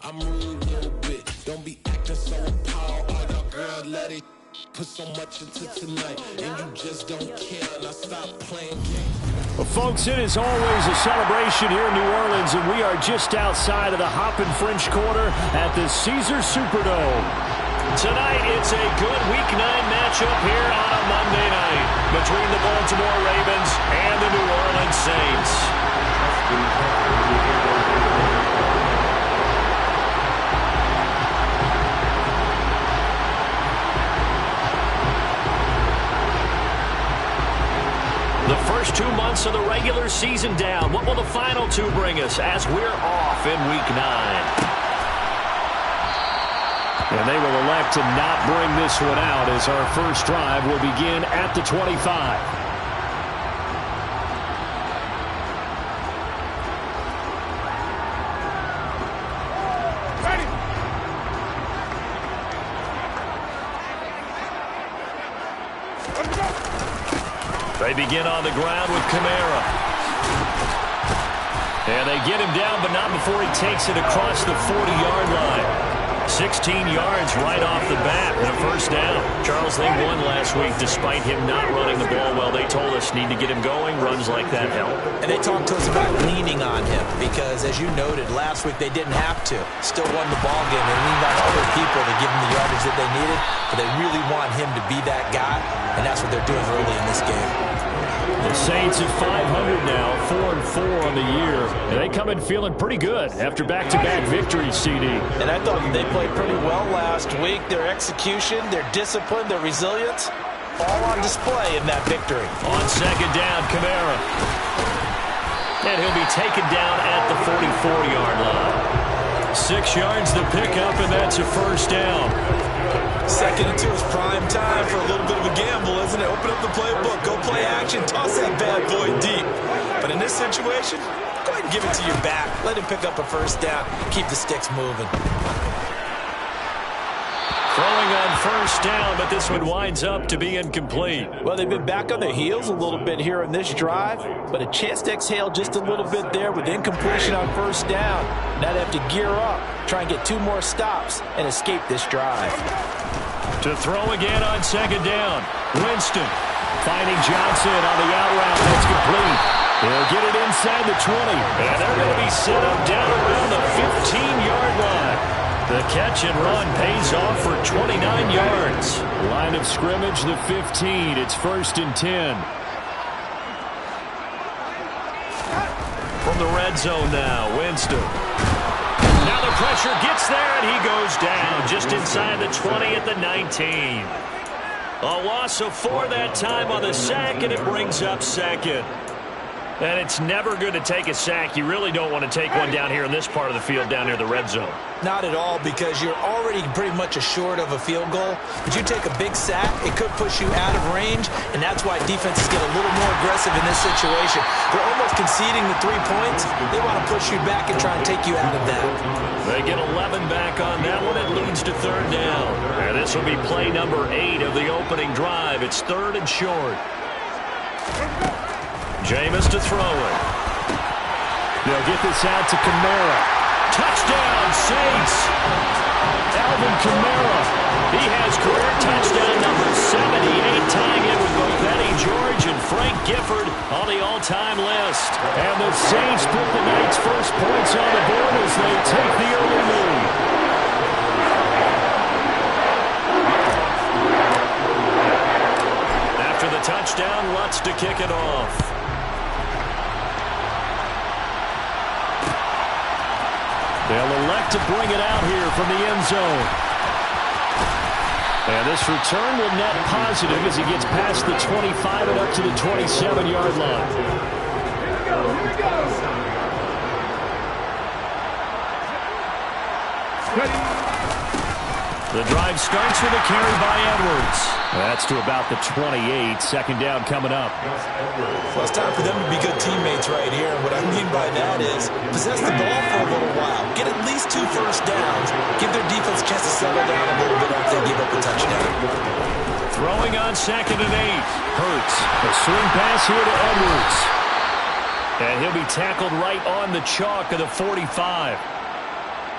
I'm rude a little bit. Don't be acting so appalled. All y'all girl, let it put so much into tonight, and you just don't care. And I stop playing games. Well, folks, it is always a celebration here in New Orleans, and we are just outside of the Hoppin' French Quarter at the Caesars Superdome. Tonight, it's a good Week 9 matchup here on a Monday night between the Baltimore Ravens and the New Orleans Saints. The first 2 months of the regular season down. What will the final two bring us as we're off in Week 9? And they will elect to not bring this one out as our first drive will begin at the 25. They begin on the ground with Kamara. And they get him down, but not before he takes it across the 40-yard line. 16 yards right off the bat and a first down. Charles, they won last week despite him not running the ball well. They told us need to get him going. Runs like that help. And they talked to us about leaning on him because, as you noted, last week they didn't have to. Still won the ball game. They leaned on other people to give them the yardage that they needed, but they really want him to be that guy, and that's what they're doing early in this game. The Saints at 500 now, 4-4 on the year. And they come in feeling pretty good after back-to-back victories, CD. And I thought they played pretty well last week. Their execution, their discipline, their resilience, all on display in that victory. On second down, Kamara. And he'll be taken down at the 44-yard line. 6 yards the pickup, and that's a first down. Second and 2 is prime time for a little bit of a gamble, isn't it? Open up the playbook, go play action, toss that bad boy deep. But in this situation, go ahead and give it to your back. Let him pick up a first down. Keep the sticks moving. Throwing on first down, but this one winds up to be incomplete. Well, they've been back on their heels a little bit here in this drive, but a chance to exhale just a little bit there with incompletion on first down. Now they have to gear up, try and get 2 more stops, and escape this drive. To throw again on second down. Winston finding Johnson on the out route. That's complete. They'll get it inside the 20. And they're going to be set up down around the 15-yard line. The catch and run pays off for 29 yards. Line of scrimmage, the 15. It's 1st and 10. From the red zone now, Winston. Now the pressure gets there, and he goes down just inside the 20 at the 19. A loss of 4 that time on the sack, and it brings up second. And it's never good to take a sack. You really don't want to take one down here in this part of the field down near the red zone. Not at all, because you're already pretty much assured of a field goal. But you take a big sack, it could push you out of range, and that's why defenses get a little more aggressive in this situation. They're almost conceding the 3 points. They want to push you back and try and take you out of that. They get 11 back on that one. It leads to third down. And this will be play number 8 of the opening drive. It's 3rd and short. Jameis to throw it. They'll get this out to Kamara. Touchdown, Saints. Alvin Kamara. He has career touchdown number 78, tying it with both Eddie George and Frank Gifford on the all-time list. And the Saints put the night's first points on the board as they take the early lead. After the touchdown, Lutz to kick it off. They'll elect to bring it out here from the end zone. And this return will net positive as he gets past the 25 and up to the 27-yard line. Here we go. The drive starts with a carry by Edwards. That's to about the 28. Second down coming up. Well, it's time for them to be good teammates right here. And what I mean by that is possess the ball for a little while. Get at least 2 first downs. Give their defense a chance to settle down a little bit after they give up a touchdown. Throwing on 2nd and 8. Hurts. A swing pass here to Edwards. And he'll be tackled right on the chalk of the 45.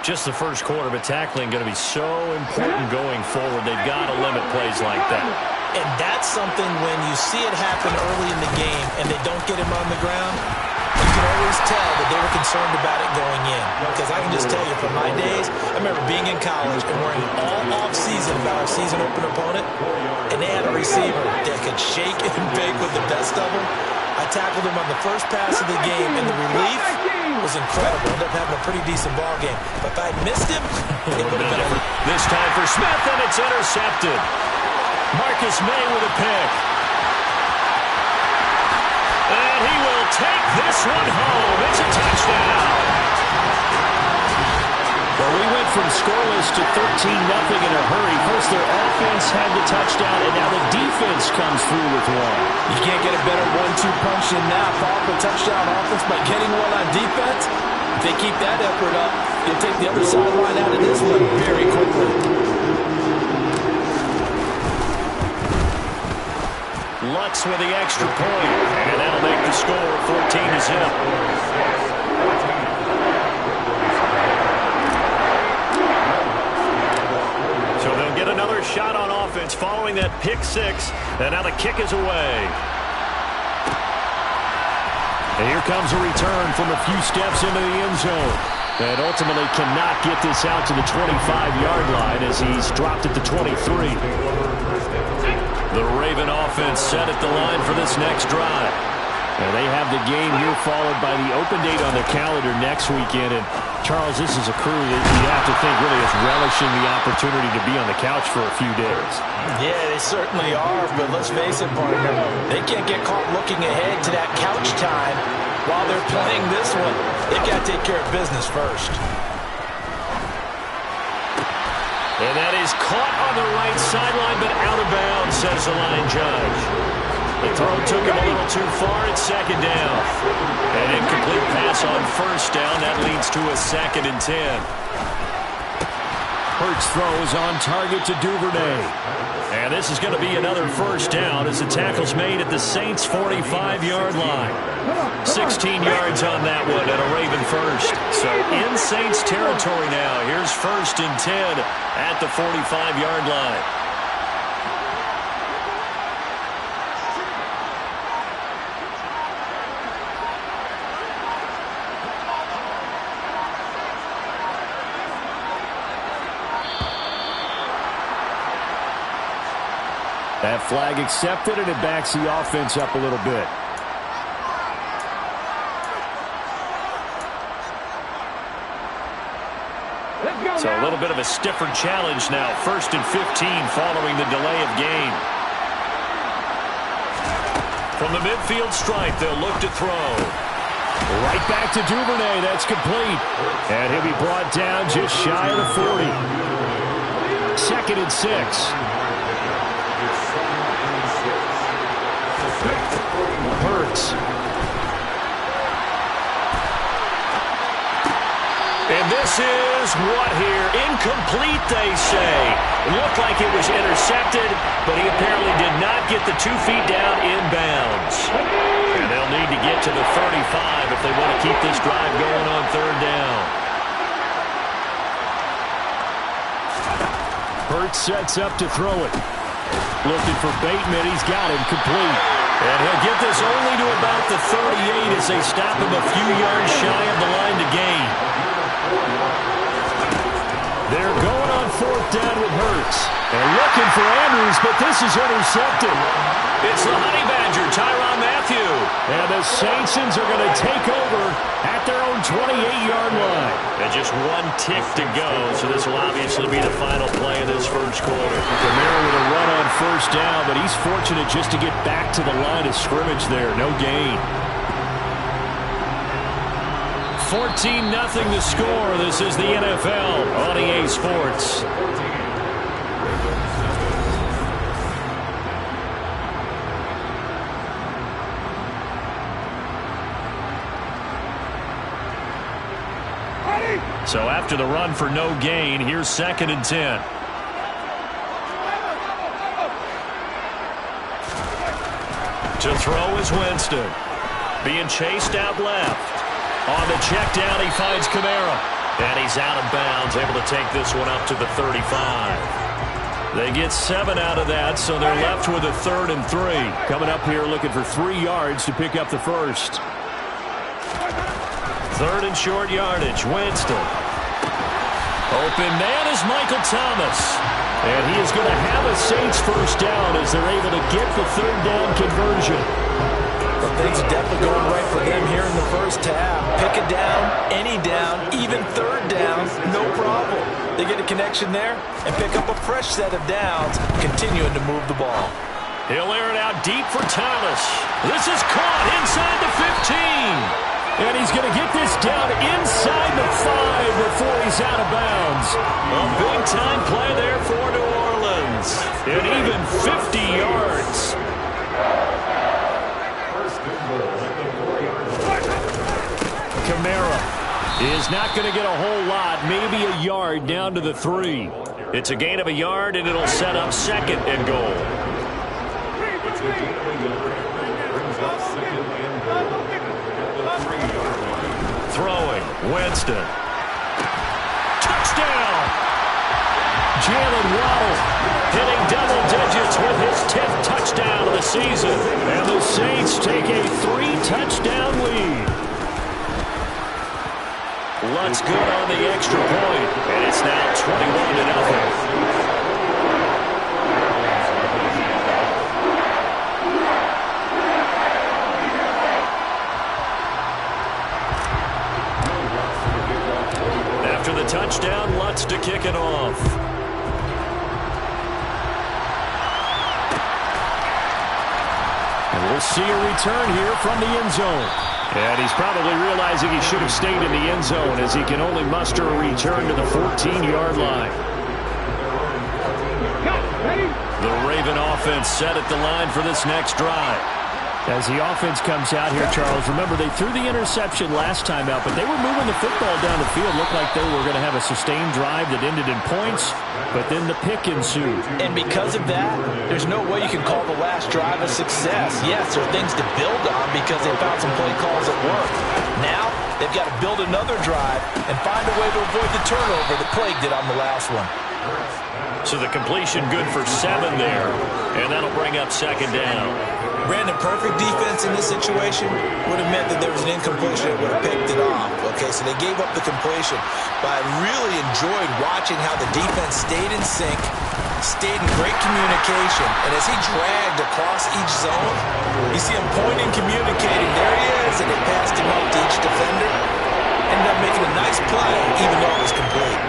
just the first quarter, but tackling going to be so important going forward. They've got to limit plays like that. And that's something when you see it happen early in the game and they don't get him on the ground, you can always tell that they were concerned about it going in. Because I can just tell you from my days, I remember being in college and worrying all off-season about our season open opponent, and they had a receiver that could shake and bake with the best of them. I tackled him on the first pass of the game, and the relief was incredible. Ended up having a pretty decent ball game. But if I had missed him, it would have been different. This time for Smith, and it's intercepted. Marcus May with a pick. And he will take this one home. It's a touchdown. Well, we went from scoreless to 13-0 in a hurry. First, their offense had the touchdown, and now the defense comes through with one. You can't get a better 1-2 punch than that. Follow up a touchdown offense by getting one on defense. If they keep that effort up, you'll take the other sideline out of this one very quickly. Lutz with the extra point, and that'll make the score 14-0. So they'll get another shot on offense following that pick six, and now the kick is away. And here comes a return from a few steps into the end zone. And ultimately cannot get this out to the 25-yard line as he's dropped at the 23. The Raven offense set at the line for this next drive. And they have the game here followed by the open date on their calendar next weekend. And, Charles, this is a crew that you have to think really is relishing the opportunity to be on the couch for a few days. Yeah, they certainly are, but let's face it, partner, they can't get caught looking ahead to that couch time while they're playing this one. They've got to take care of business first. And that is caught on the right sideline, but out of bounds, says the line judge. The throw took him a little too far at second down. An incomplete pass on first down. That leads to a 2nd and 10. Hurts throws on target to Duvernay. And this is going to be another first down as the tackle's made at the Saints' 45-yard line. 16 yards on that one and a Raven first. So in Saints territory now. Here's 1st and 10 at the 45-yard line. That flag accepted, and it backs the offense up a little bit. So a little bit of a stiffer challenge now. 1st and 15 following the delay of game. From the midfield stripe, they'll look to throw. Right back to Duvernay. That's complete. And he'll be brought down just shy of the 40. 2nd and 6. Hurts. And this is what here? Incomplete, they say. It looked like it was intercepted, but he apparently did not get the 2 feet down inbounds. And they'll need to get to the 35 if they want to keep this drive going on 3rd down. Hurts sets up to throw it. Looking for Bateman. He's got him complete. And he'll get this only to about the 38 as they stop him a few yards shy of the line to gain. They're going on 4th down with Hurts. They're looking for Andrews, but this is intercepted. It's the Honey Badger, Tyrann Mathieu. And the Saints are going to take over at their own 28-yard line. And just 1 tick to go, so this will obviously be the final play of this first quarter. Kamara with a run on 1st down, but he's fortunate just to get back to the line of scrimmage there. No gain. 14-0 the score. This is the NFL on EA Sports. So after the run for no gain, here's 2nd and 10. To throw is Winston. Being chased out left. On the check down, he finds Kamara. And he's out of bounds, able to take this one up to the 35. They get 7 out of that, so they're left with a 3rd and 3. Coming up here looking for 3 yards to pick up the first. 3rd and short yardage. Winston. Open man is Michael Thomas. And he is going to have a Saints first down as they're able to get the 3rd down conversion. Well, things are definitely going right for them here in the first half. Pick a down, any down, even 3rd down, no problem. They get a connection there and pick up a fresh set of downs, continuing to move the ball. He'll air it out deep for Thomas. This is caught inside the 15. And he's going to get this down inside the 5 before he's out of bounds. A big-time play there for New Orleans. And even 50 yards. Kamara is not going to get a whole lot, maybe a yard down to the 3. It's a gain of a yard, and it'll set up 2nd and goal. Throwing, Winston. Touchdown! Jalen Waddle hitting double digits with his 10th touchdown of the season. And the Saints take a 3-touchdown lead. Lutz good on the extra point, and it's now 21-0. After the touchdown, Lutz to kick it off. And we'll see a return here from the end zone. And he's probably realizing he should have stayed in the end zone as he can only muster a return to the 14-yard line. The Raven offense set at the line for this next drive. As the offense comes out here, Charles, remember they threw the interception last time out, but they were moving the football down the field. Looked like they were going to have a sustained drive that ended in points, but then the pick ensued. And because of that, there's no way you can call the last drive a success. Yes, there are things to build on because they found some play calls that work. Now, they've got to build another drive and find a way to avoid the turnover that plagued it on the last one. So the completion good for 7 there, and that'll bring up 2nd down. Brandon, perfect defense in this situation would have meant that there was an incompletion that would have picked it off. Okay, so they gave up the completion. But I really enjoyed watching how the defense stayed in sync, stayed in great communication. And as he dragged across each zone, you see him pointing, communicating. There he is, and they passed him up to each defender. Ended up making a nice play, even though it was complete.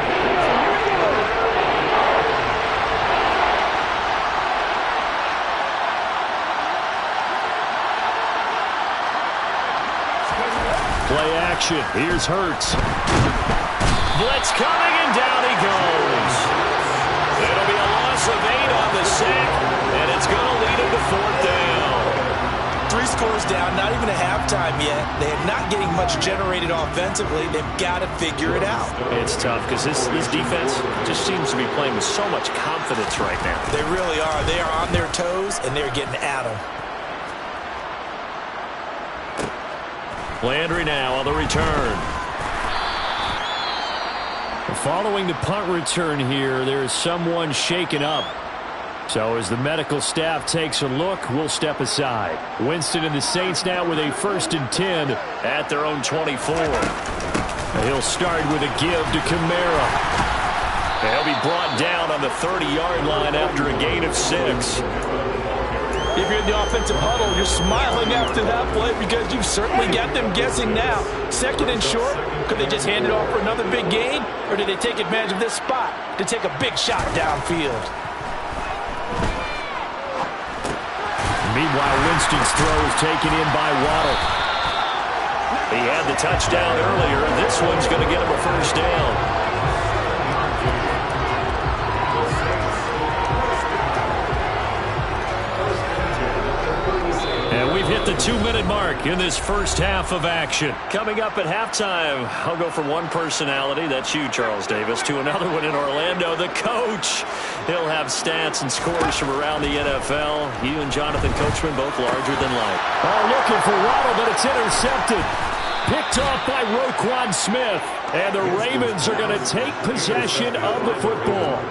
Play action. Here's Hurts. Blitz coming, and down he goes. It'll be a loss of 8 on the sack, and it's going to lead him to 4th down. 3 scores down, not even a halftime yet. They're not getting much generated offensively. They've got to figure it out. It's tough because this defense just seems to be playing with so much confidence right now. They really are. They are on their toes, and they're getting at them. Landry now on the return. Following the punt return here, there is someone shaken up. So as the medical staff takes a look, we'll step aside. Winston and the Saints now with a 1st and 10 at their own 24. He'll start with a give to Kamara. He'll be brought down on the 30-yard line after a gain of 6. If you're in the offensive huddle, you're smiling after that play because you've certainly got them guessing now. 2nd and short, could they just hand it off for another big gain? Or did they take advantage of this spot to take a big shot downfield? Meanwhile, Winston's throw is taken in by Waddle. He had the touchdown earlier, and this one's going to get him a 1st down. And we've hit the 2-minute mark in this first half of action. Coming up at halftime, I'll go from one personality, that's you, Charles Davis, to another one in Orlando, the coach. He'll have stats and scores from around the NFL. You and Jonathan Coachman both larger than life. Oh, looking for Waddle, but it's intercepted. Picked off by Roquan Smith. And the Ravens are going to take possession of the football.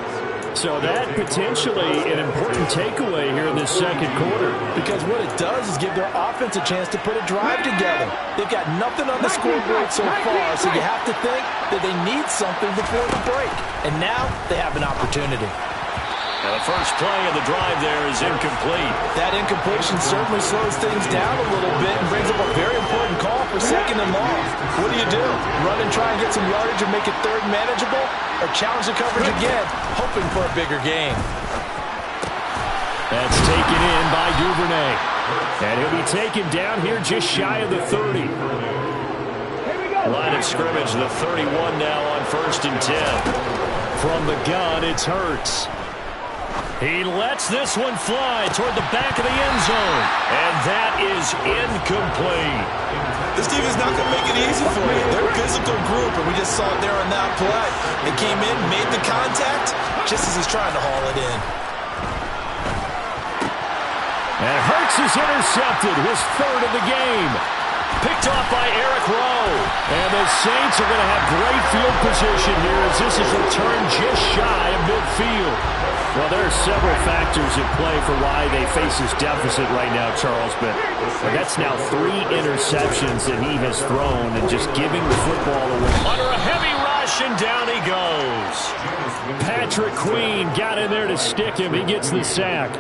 So that potentially an important takeaway here in this second quarter. Because what it does is give their offense a chance to put a drive together. They've got nothing on the scoreboard so far, so you have to think that they need something before the break. And now they have an opportunity. Now the first play of the drive there is incomplete. That incompletion certainly slows things down a little bit and brings up a very important call for second and long. What do? Run and try and get some yardage and make it third manageable? Or challenge the coverage again, hoping for a bigger gain? That's taken in by Duvernay. And he'll be taken down here just shy of the 30. Line of scrimmage, the 31 now on 1st and 10. From the gun, it's Hurts. He lets this one fly toward the back of the end zone. And that is incomplete. This defense is not going to make it easy for you. They're a physical group, and we just saw it there on that play. They came in, made the contact, just as he's trying to haul it in. And Hurts is intercepted, his third of the game. Picked off by Eric Rowe. And the Saints are going to have great field position here as this is returned just shy of midfield. Well, there are several factors at play for why they face this deficit right now, Charles, but that's now 3 interceptions that he has thrown and just giving the football away. Under a heavy rush, and down he goes. Patrick Queen got in there to stick him. He gets the sack.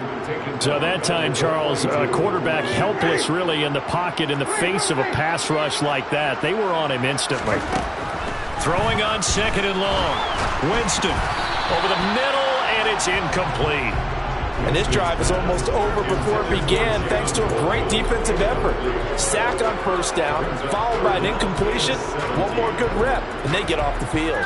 So that time, Charles, a quarterback helpless really in the pocket in the face of a pass rush like that. They were on him instantly. Throwing on second and long. Winston over the middle. And it's incomplete. And this drive is almost over before it began thanks to a great defensive effort. Sack on first down, followed by an incompletion. One more good rep, and they get off the field.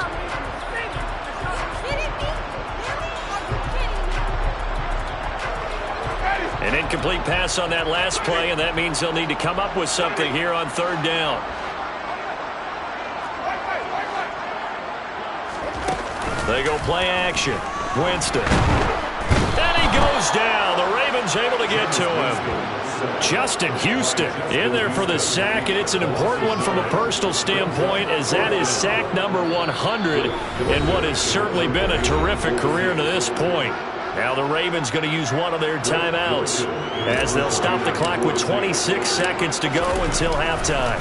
An incomplete pass on that last play, and that means they'll need to come up with something here on third down. They go play action. Winston. And he goes down. The Ravens able to get to him. Justin Houston in there for the sack, and it's an important one from a personal standpoint as that is sack number 100 in what has certainly been a terrific career to this point. Now the Ravens going to use one of their timeouts as they'll stop the clock with 26 seconds to go until halftime.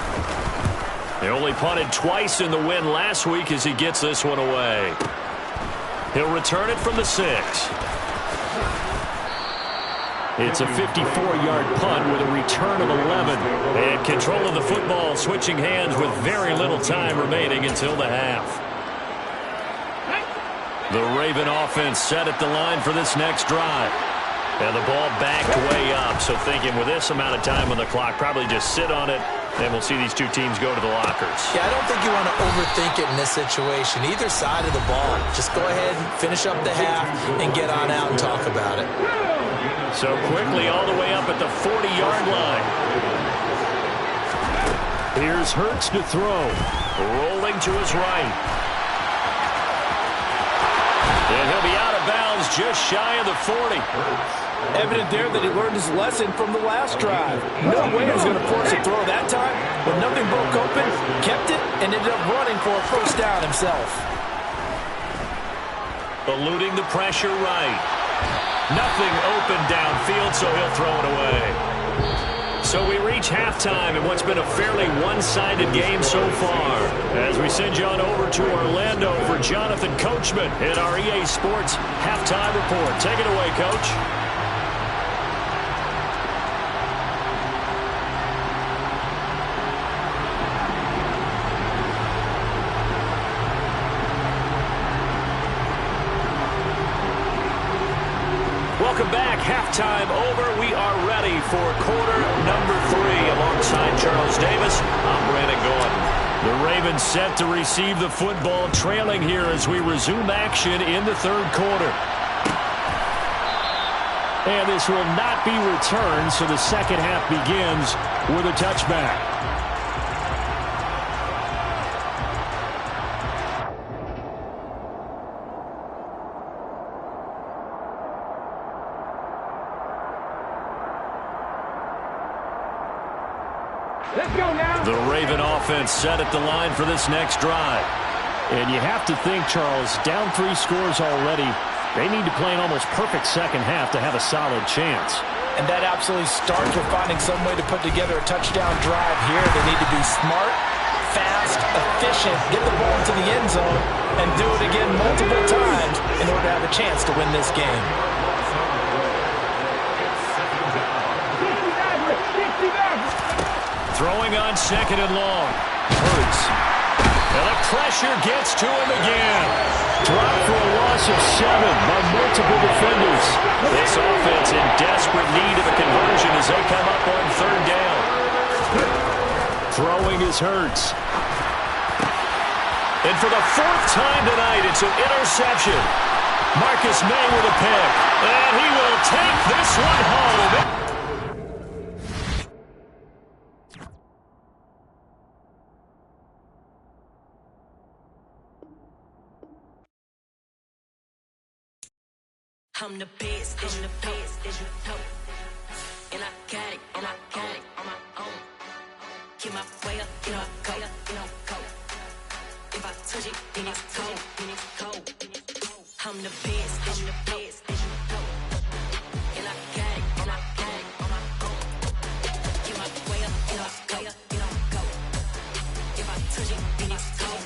They only punted twice in the win last week as he gets this one away. He'll return it from the 6. It's a 54-yard punt with a return of 11. And control of the football switching hands with very little time remaining until the half. The Raven offense set at the line for this next drive. And the ball backed way up. So thinking with this amount of time on the clock, probably just sit on it. And we'll see these two teams go to the lockers. Yeah, I don't think you want to overthink it in this situation. Either side of the ball. Just go ahead and finish up the half and get on out and talk about it. So quickly all the way up at the 40-yard line. Here's Hurts to throw. Rolling to his right. And he'll be out of bounds just shy of the 40. Evident there that he learned his lesson from the last drive. No way he was going to force a throw that time. When nothing broke open, kept it, and ended up running for a first down himself. Eluding the pressure right. Nothing open downfield, so he'll throw it away. So we reach halftime in what's been a fairly one-sided game so far. As we send you on over to Orlando for Jonathan Coachman in our EA Sports Halftime Report. Take it away, Coach. Welcome back. Halftime over. We are ready for quarter number 3. Alongside Charles Davis, I'm Brandon Gordon. The Ravens set to receive the football, trailing here as we resume action in the third quarter. And this will not be returned, so the second half begins with a touchback. Let's go now. The Raven offense set at the line for this next drive. And you have to think, Charles, down 3 scores already. They need to play an almost perfect second half to have a solid chance. And that absolutely starts with finding some way to put together a touchdown drive here. They need to be smart, fast, efficient, get the ball into the end zone, and do it again multiple times in order to have a chance to win this game. Throwing on 2nd and long. Hurts. And the pressure gets to him again. Dropped for a loss of 7 by multiple defenders. This offense in desperate need of a conversion as they come up on 3rd down. Throwing is Hurts. And for the 4th time tonight, it's an interception. Marcus May with a pick. And he will take this one home. I'm the best, I'm the best, as you know. And I got it, on my own. Get my way up, you know, go. If I touch it, then it's cold, I'm the best, as you know. And I got it, on my own. Get my way up, you know, go. If I touch it, then it's cold.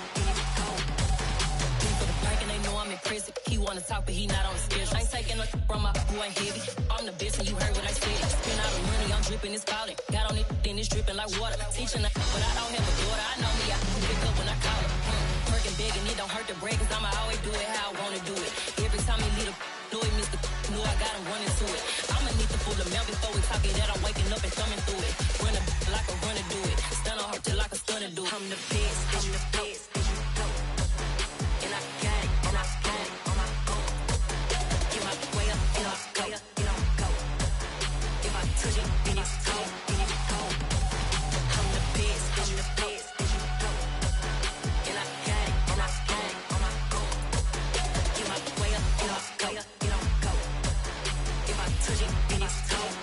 For the break and they know I'm impressive. He wanna talk, but he not on the schedule. I ain't taking a from my boy heavy. I'm the best and you heard what I said. Spend all the money, I'm dripping, it's falling. Got on it, then it's dripping like water. Teaching but I don't have a daughter. I know me, I can pick up when I call it. Working big and it don't hurt the break, cause I'ma always do it how I wanna do it. Every time he lead a know it, Mr. Know I got him running to it. I'ma need to pull the mail before we talk it that I'm waking up and thumbing through it. Run a like a runner do it. Stun on her till like a stunner do it. I'm the best, I'm the best. And I got it, on my own. Get my way up, you know, go. If I touch it, then it's cold. I'm the best, and I got it, on my own. Get my way up, you know, go. If I touch it, then it's cold.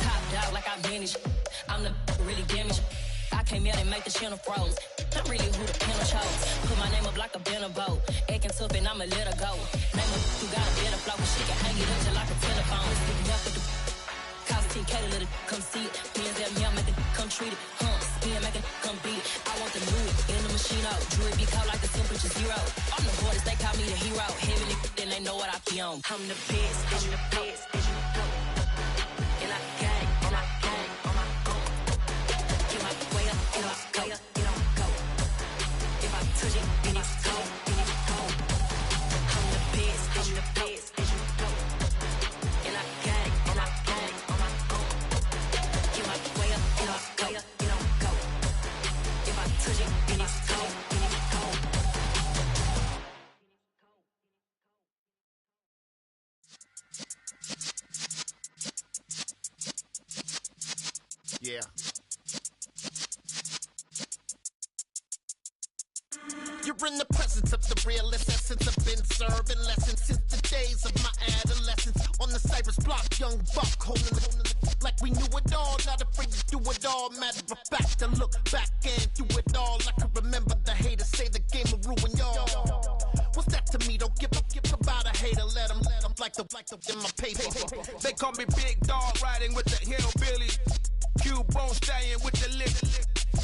Top dog like I manage. I'm the really damaged. I came out and make the channel froze. I'm really who the panel chose. Put my name up like a banner boat. Acting tough and I'ma let her go. Name up who got a better flow, but she can hang it up just like a telephone. Cost 10K to let it come see it. Being that me, I make it come treat it. Spin, make it come beat it. I want the new in the machine out. Jewelry be cold like the temperature 0. I'm the hardest, they call me the hero. Heavenly, then they know what I be on. I'm the best, as you know. And I got it, on my own. Get my way up, you know, go. If I touch it, then it's cold. I'm the best, as you know. And I got it, on my own. Get my way up, you know, go. If I touch it, then it's cold. Yeah. You're in the presence of the realest essence. I've been serving lessons since the days of my adolescence. On the Cypress block, young buck holding the like we knew it all. Not afraid to do it all. Matter of fact, to look back and do it all. I can remember the haters say the game will ruin y'all. What's that to me? Don't give about a hater. Let them like the in my paper. They call me Big Dog, riding with the hillbillies. Cubone staying with the lift.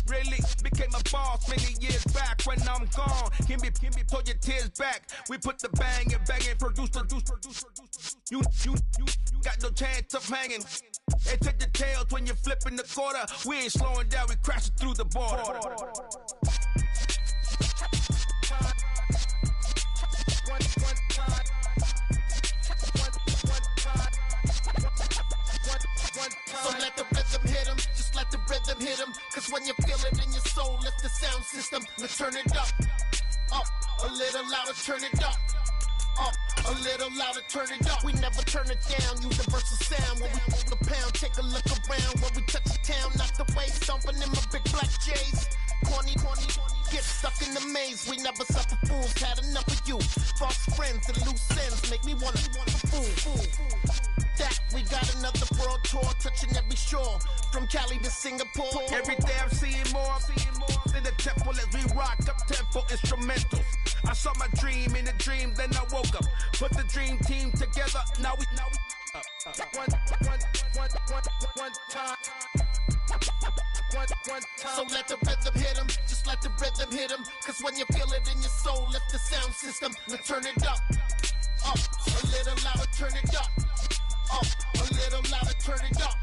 Really became a boss many years back. When I'm gone, can be pull your tears back. We put the bang and produce. You got no chance of hanging. They take the tails when you're flipping the quarter. We ain't slowing down, we crashing through the border. So let the rhythm hit him, just let the rhythm hit him. Cause when you feel it in your soul, it's the sound system. Now turn it up, a little louder, turn it up, a little louder, turn it up. We never turn it down, universal sound. When we hold the pound, take a look around. When we touch the town, knock the way, stomping in my big black J's. Corny, get stuck in the maze. We never suffer fools, had enough of you. False friends and loose ends make me wanna fool. That we got another world tour, touching every shore. From Cali to Singapore. Every day I'm seeing more in the temple as we rock up tempo instrumentals. I saw my dream in a dream, then I woke up. Put the dream team together, now we one time. So let the rhythm hit 'em, just let the rhythm hit 'em. Cause when you feel it in your soul, lift the sound system. Now turn it up, a little louder, turn it up, a little louder, turn it up.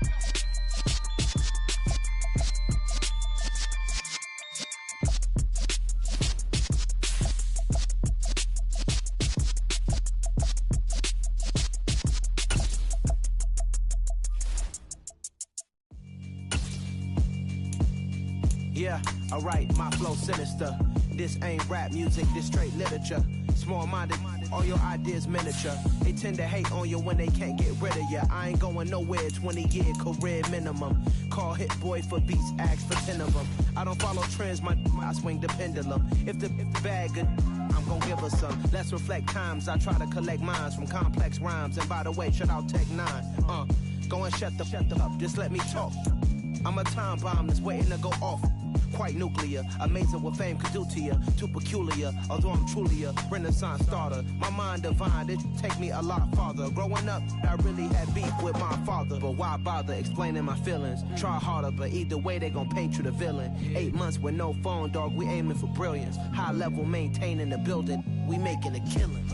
Yeah, alright, my flow sinister. This ain't rap music, this straight literature. Small-minded, all your ideas miniature. They tend to hate on you when they can't get rid of you. I ain't going nowhere, 20-year career minimum. Call Hit Boy for beats, ask for 10 of them. I don't follow trends, I swing the pendulum. If the bag good, I'm gon' give her some. Let's reflect times, I try to collect minds from complex rhymes. And by the way, shout out Tech 9. Go and shut the up, just let me talk. I'm a time bomb that's waiting to go off. Quite nuclear, amazing what fame could do to you. Too peculiar, although I'm truly a renaissance starter. My mind divine, it take me a lot farther. Growing up, I really had beef with my father. But why bother explaining my feelings? Try harder, but either way they gon' paint you the villain. 8 months with no phone, dog, we aiming for brilliance. High level maintaining the building, we making a killing.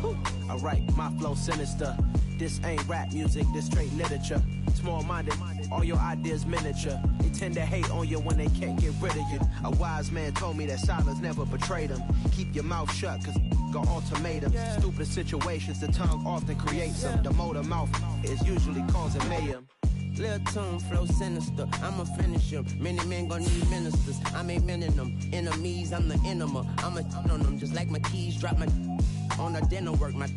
Alright, my flow sinister. This ain't rap music, this straight literature. Small-minded, all your ideas miniature. They tend to hate on you when they can't get rid of you. A wise man told me that silence never betrayed him. Keep your mouth shut, cause got ultimatums. Stupid situations, the tongue often creates them. The motor mouth is usually causing mayhem. Lil' tune, flow sinister, I'ma finish him. Many men gon' need ministers, I'm a men in them. Enemies, I'm the enema. I'm on them, just like my keys, drop my on the dinner work, my